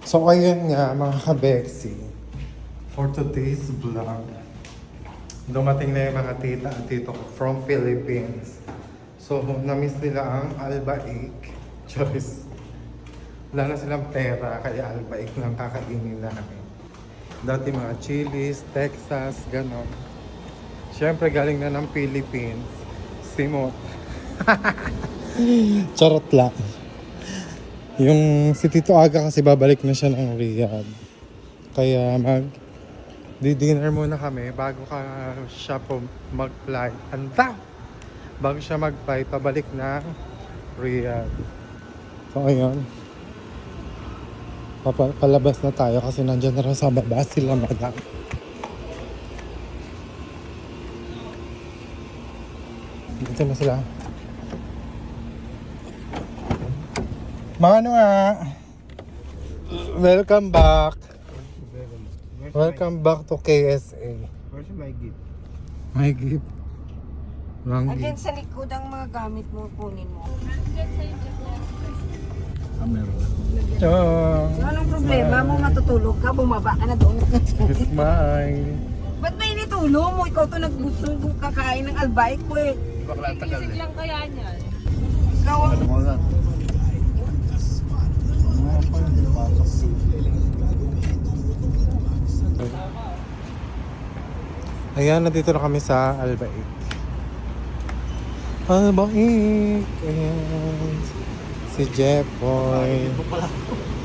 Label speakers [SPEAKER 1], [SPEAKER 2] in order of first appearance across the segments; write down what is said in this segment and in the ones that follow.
[SPEAKER 1] So ayun nga mga kabeksi, for today's vlog, dumating na yung mga tita at tito ko from Philippines. So na-miss nila ang albaik. Choice. Wala na silang pera kaya albaik lang kakainin namin. Dati mga Chili's, Texas, ganon. Siyempre galing na ng Philippines. Simot. Charot lang. Yung si Tito Aga kasi babalik na siya ng Riyadh. Kaya di-dinner muna kami bago siya mag-flight. Anda! Bago siya mag-flight, pabalik na Riyadh. So ayun. Palabas na tayo kasi nandyan na rin sa baba sila madam. Dito na sila. Mga ano nga. Welcome back. Welcome back to KSA.
[SPEAKER 2] Where's my gift?
[SPEAKER 1] My gift. Wrong
[SPEAKER 3] Andyan
[SPEAKER 1] gift.
[SPEAKER 3] sa likod ang mga gamit mo, kunin mo.
[SPEAKER 1] Oh,
[SPEAKER 3] Anong problema mo? Matutulog ka, bumaba ka na doon.
[SPEAKER 1] smile.
[SPEAKER 3] Ba't may initulong mo? Ikaw to nagbusong kakain ng albaik ko eh.
[SPEAKER 2] Bakla tagal eh.
[SPEAKER 4] lang kaya niyan.
[SPEAKER 3] Ikaw ang...
[SPEAKER 1] Ayan, nandito na kami sa Albaik. Albaik! Ayan. Si Jeffoy.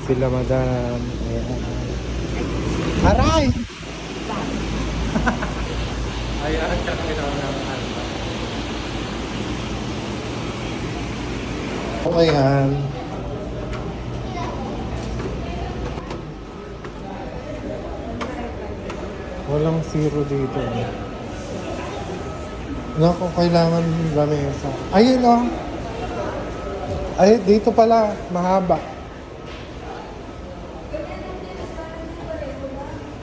[SPEAKER 1] Sila madam. Ayan. Aray! Ayan, kami na ng Albaik. O ayan. Walang zero dito. Naku, kailangan lamesa. Ayun o. Ay, dito pala. Mahaba.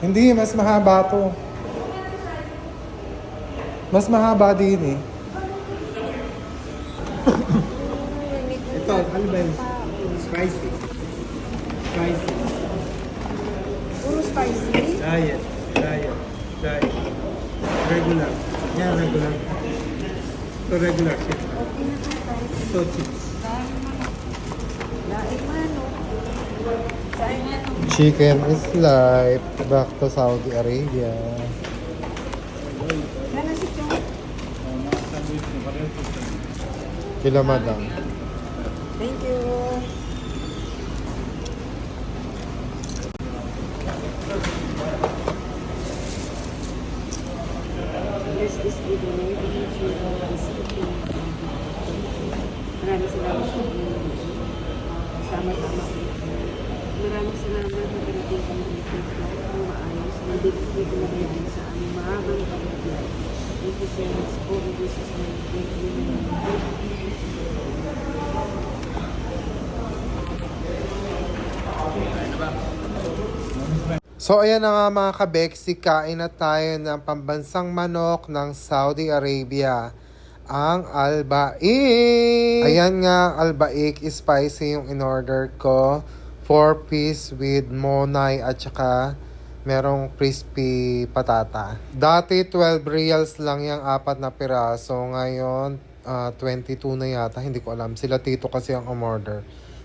[SPEAKER 1] Hindi, mas mahaba to. Mas mahaba din eh.
[SPEAKER 2] Ito, ano ba yun? Spicy. Spicy.
[SPEAKER 3] Puro spicy.
[SPEAKER 2] Diet. Regular. Yeah, regular. Ito regular chip.
[SPEAKER 3] Okay na to tayo.
[SPEAKER 2] Ito chips.
[SPEAKER 3] Laing mano. Saan yan?
[SPEAKER 1] Chicken is life. Back to Saudi Arabia.
[SPEAKER 3] Nana si Chong.
[SPEAKER 1] Kila madam.
[SPEAKER 3] Thank you. Yes, this video na yung maraming salamat po. Sama-sama. Maraming salamat na pinating kami dito ng maayos. Hindi ko na rin sa aming mahabang pagkakas. Thank you so much po. This is my great
[SPEAKER 1] So ayan na nga mga kabeksi, kain na tayo ng pambansang manok ng Saudi Arabia, ang albaik. Ayan nga, albaik spicy yung in-order ko. 4-piece with monay at saka merong crispy patata. Dati 12 reals lang yung 4 na piraso. Ngayon 22 na yata, hindi ko alam. Sila tito kasi ang umorder.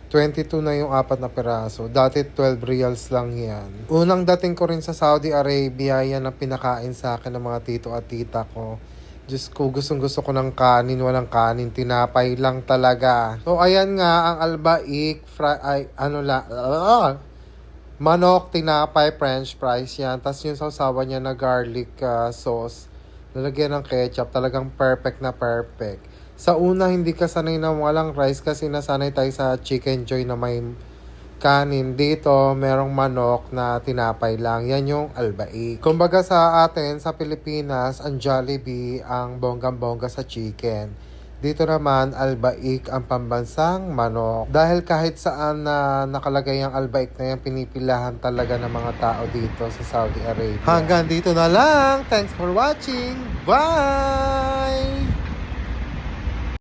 [SPEAKER 1] 22 na yung 4 na piraso. Dati 12 reals lang yan. Unang dating ko rin sa Saudi Arabia, yan ang pinakain sa akin ng mga tito at tita ko. Diyos ko, gustong gusto ko ng kanin, walang kanin, tinapay lang talaga. So ayan nga, ang albaik, manok, tinapay, french fries yan. Tapos yung sausawan niya na garlic sauce, nalagyan ng ketchup, talagang perfect na perfect. Sa una, hindi ka sanay na walang rice kasi nasanay tayo sa Chicken Joy na may kanin. Dito, merong manok na tinapay lang. Yan yung albaik. Kumbaga sa atin, sa Pilipinas, ang Jollibee ang bonggang-bongga sa chicken. Dito naman, albaik ang pambansang manok. Dahil kahit saan na nakalagay ang albaik na yan, pinipilahan talaga ng mga tao dito sa Saudi Arabia. Hanggang dito na lang. Thanks for watching. Bye!